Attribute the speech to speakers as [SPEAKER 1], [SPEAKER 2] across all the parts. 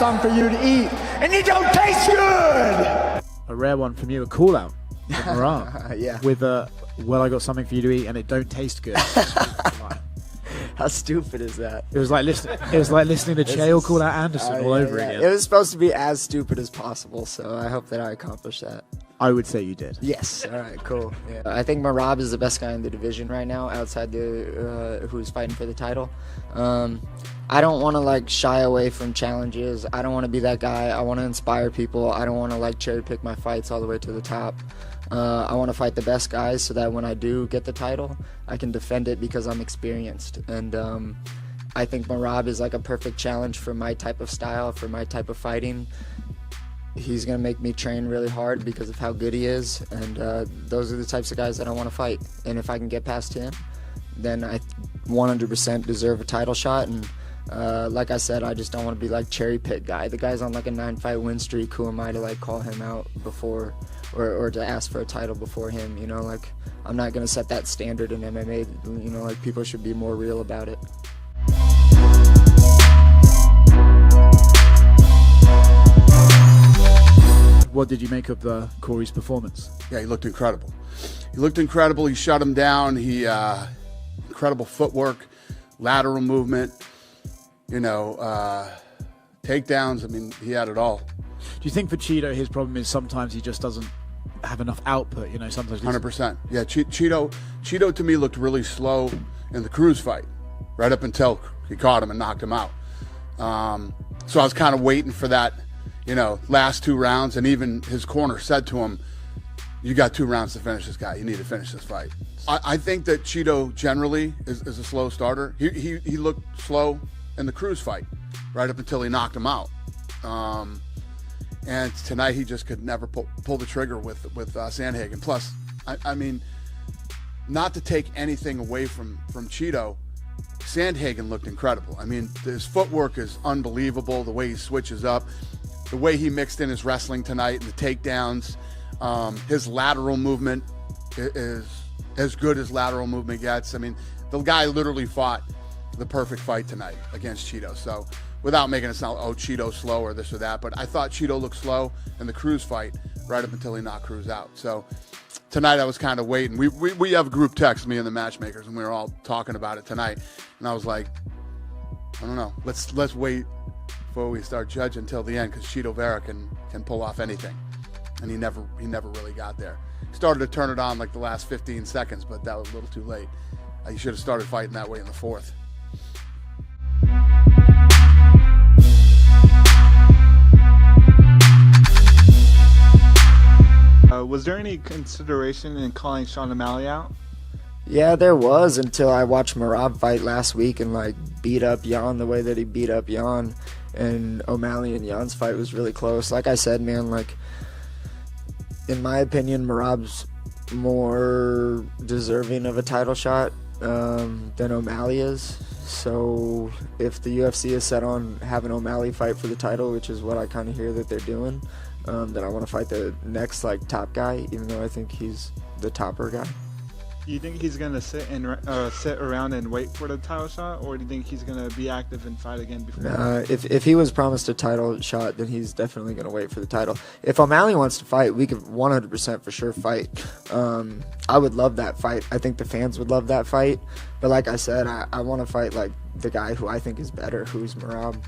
[SPEAKER 1] something for you to eat, and it don't taste good.
[SPEAKER 2] A rare one from you, a call out from Merab.
[SPEAKER 1] Yeah.
[SPEAKER 2] With well, I got something for you to eat, and it don't taste good.
[SPEAKER 1] How stupid is that?
[SPEAKER 2] It was like listening. It was like listening to Chael call out Anderson all over again.
[SPEAKER 1] It was supposed to be as stupid as possible, so I hope that I accomplished that.
[SPEAKER 2] I would say you did.
[SPEAKER 1] Yes. All right. Cool. Yeah. I think Merab is the best guy in the division right now, outside the who's fighting for the title. I don't want to like shy away from challenges. I don't want to be that guy. I want to inspire people. I don't want to like cherry pick my fights all the way to the top. I want to fight the best guys so that when I do get the title, I can defend it because I'm experienced. And I think Merab is like a perfect challenge for my type of style, for my type of fighting. He's going to make me train really hard because of how good he is. And those are the types of guys that I want to fight. And if I can get past him, then I 100% deserve a title shot. And like I said, I just don't want to be like cherry pick guy. The guy's on like a 9-fight win streak. Who am I to like call him out before or to ask for a title before him? You know, like I'm not going to set that standard in MMA. You know, like people should be more real about it.
[SPEAKER 2] What did you make of Cory's performance?
[SPEAKER 3] Yeah, he looked incredible. He looked incredible. He shut him down. He incredible footwork, lateral movement, you know, takedowns. I mean, he had it all.
[SPEAKER 2] Do you think for Cheeto his problem is sometimes he just doesn't have enough output? You know, sometimes
[SPEAKER 3] 100%. Yeah, Cheeto to me looked really slow in the Cruz fight, right up until he caught him and knocked him out. So I was kind of waiting for that, you know, last 2 rounds, and even his corner said to him, "You got 2 rounds to finish this guy. You need to finish this fight." I think that Cheeto generally is a slow starter. He looked slow in the Cruz fight, right up until he knocked him out. And tonight he just could never pull the trigger with Sandhagen. Plus, I mean, not to take anything away from Cheeto, Sandhagen looked incredible. I mean, his footwork is unbelievable. The way he switches up, the way he mixed in his wrestling tonight and the takedowns. His lateral movement is as good as lateral movement gets. I mean, the guy literally fought the perfect fight tonight against Cheeto. So without making it sound, oh, Cheeto's slow or this or that, but I thought Cheeto looked slow in the Cruz fight right up until he knocked Cruz out. So tonight I was kind of waiting. We have a group text, me and the matchmakers, and we were all talking about it tonight. And I was like, I don't know, let's wait before we start judging until the end, because Cheeto Vera can pull off anything. And he never really got there. He started to turn it on like the last 15 seconds, but that was a little too late. He should have started fighting that way in the 4th.
[SPEAKER 4] Was there any consideration in calling Sean O'Malley out?
[SPEAKER 1] Yeah, there was, until I watched Merab fight last week and like beat up Jan the way that he beat up Jan. And O'Malley and Jan's fight was really close. Like I said, man, like in my opinion, Merab's more deserving of a title shot than O'Malley is. So if the UFC is set on having O'Malley fight for the title, which is what I kind of hear that they're doing, then I want to fight the next like top guy, even though I think he's the topper guy.
[SPEAKER 4] Do you think he's gonna sit around and wait for the title shot, or do you think he's gonna be active and fight again before?
[SPEAKER 1] If he was promised a title shot, then he's definitely gonna wait for the title. If O'Malley wants to fight, we could 100% for sure fight. I would love that fight. I think the fans would love that fight. But like I said, I want to fight like the guy who I think is better, who's Merab.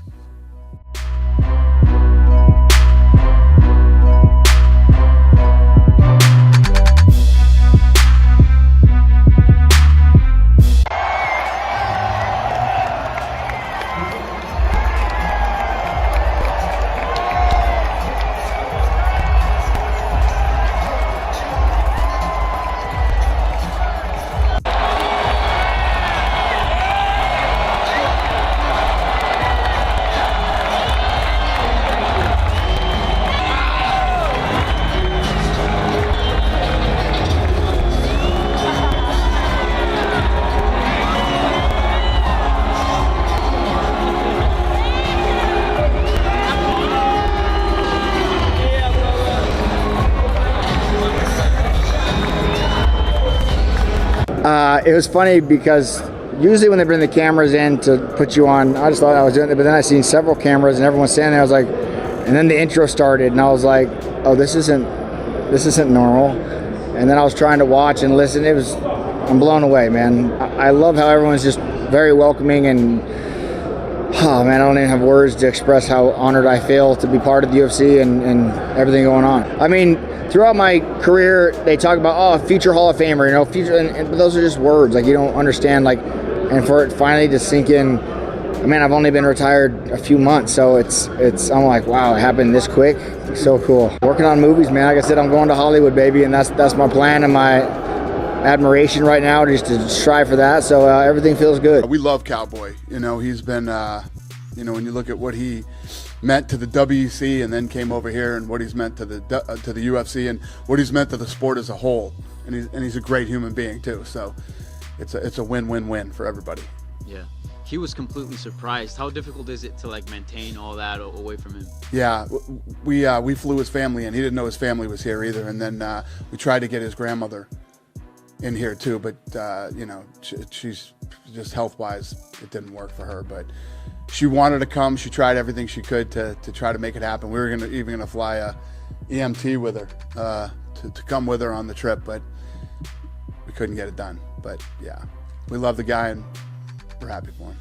[SPEAKER 5] It was funny because usually when they bring the cameras in to put you on, I just thought I was doing it, but then I seen several cameras and everyone standing there. I was like, and then the intro started, and I was like, oh, this isn't normal. And then I was trying to watch and listen. I'm blown away, man. I love how everyone's just very welcoming, and oh man, I don't even have words to express how honored I feel to be part of the UFC and everything going on. I mean, throughout my career, they talk about, future Hall of Famer, but those are just words. Like, you don't understand, like, and for it finally to sink in. I mean, I've only been retired a few months, so I'm like, wow, it happened this quick. So cool. Working on movies, man. Like I said, I'm going to Hollywood, baby, and that's my plan and my admiration right now, just to strive for that. So everything feels good.
[SPEAKER 3] We love Cowboy. He's been, when you look at what he meant to the WEC and then came over here, and what he's meant to the UFC and what he's meant to the sport as a whole, and he's a great human being too. So it's a win-win-win for everybody.
[SPEAKER 6] Yeah. He was completely surprised. How difficult is it to maintain all that away from him?
[SPEAKER 3] Yeah, we flew his family in. He didn't know his family was here either, and then we tried to get his grandmother in here too, but she's just health-wise, it didn't work for her. But she wanted to come. She tried everything she could to try to make it happen. We were even gonna fly a EMT with her to come with her on the trip, but we couldn't get it done. But yeah, we love the guy and we're happy for him.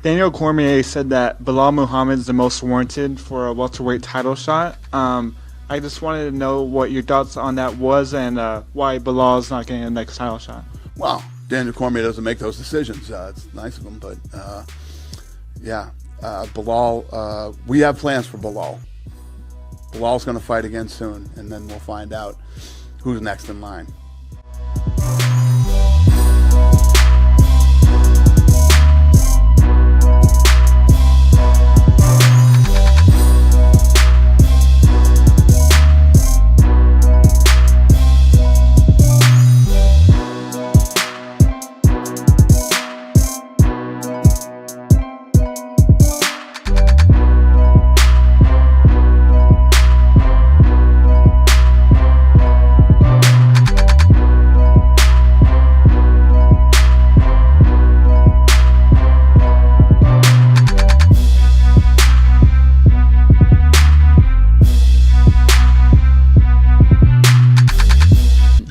[SPEAKER 4] Daniel Cormier said that Bilal Muhammad is the most warranted for a welterweight title shot. I just wanted to know what your thoughts on that was, and why Bilal is not getting a next title shot.
[SPEAKER 3] Well, Daniel Cormier doesn't make those decisions. It's nice of him, but Bilal, we have plans for Bilal. Bilal's going to fight again soon, and then we'll find out who's next in line.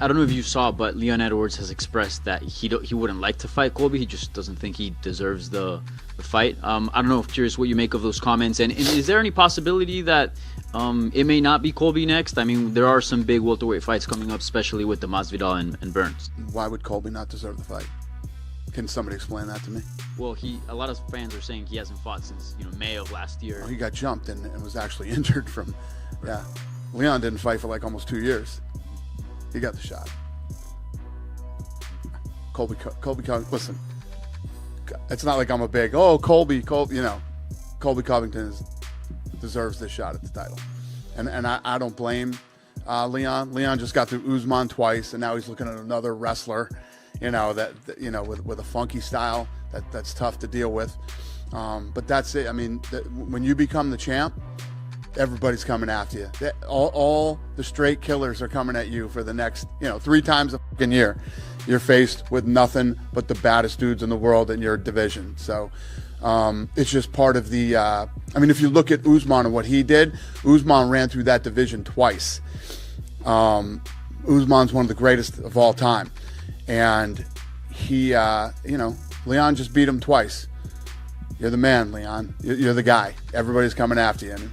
[SPEAKER 6] I don't know if you saw, but Leon Edwards has expressed that he wouldn't like to fight Colby. He just doesn't think he deserves the fight. I don't know. Curious what you make of those comments. And is there any possibility that it may not be Colby next? I mean, there are some big welterweight fights coming up, especially with the Masvidal and Burns.
[SPEAKER 3] Why would Colby not deserve the fight? Can somebody explain that to me?
[SPEAKER 6] Well, a lot of fans are saying he hasn't fought since May of last year.
[SPEAKER 3] Well, he got jumped and was actually injured from. Yeah, Leon didn't fight for like almost 2 years. He got the shot. Colby, listen, it's not like I'm a big, Colby, Colby Covington deserves this shot at the title. And I don't blame Leon. Leon just got through Usman twice, and now he's looking at another wrestler, with a funky style that's tough to deal with. But that's it. I mean, when you become the champ, everybody's coming after you. All the straight killers are coming at you for the next, 3 times a fucking year. You're faced with nothing but the baddest dudes in the world in your division. So it's just part of the, if you look at Usman and what he did, Usman ran through that division twice. Usman's one of the greatest of all time. And he, Leon just beat him twice. You're the man, Leon. You're the guy. Everybody's coming after you. And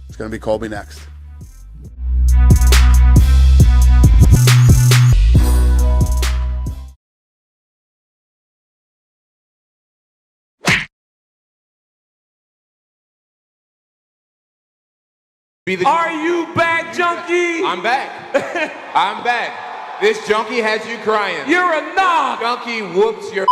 [SPEAKER 3] it's going to be Colby next.
[SPEAKER 7] Are you back, junkie?
[SPEAKER 8] I'm back. I'm back. This junkie has you crying.
[SPEAKER 7] You're a knob.
[SPEAKER 8] Junkie whoops your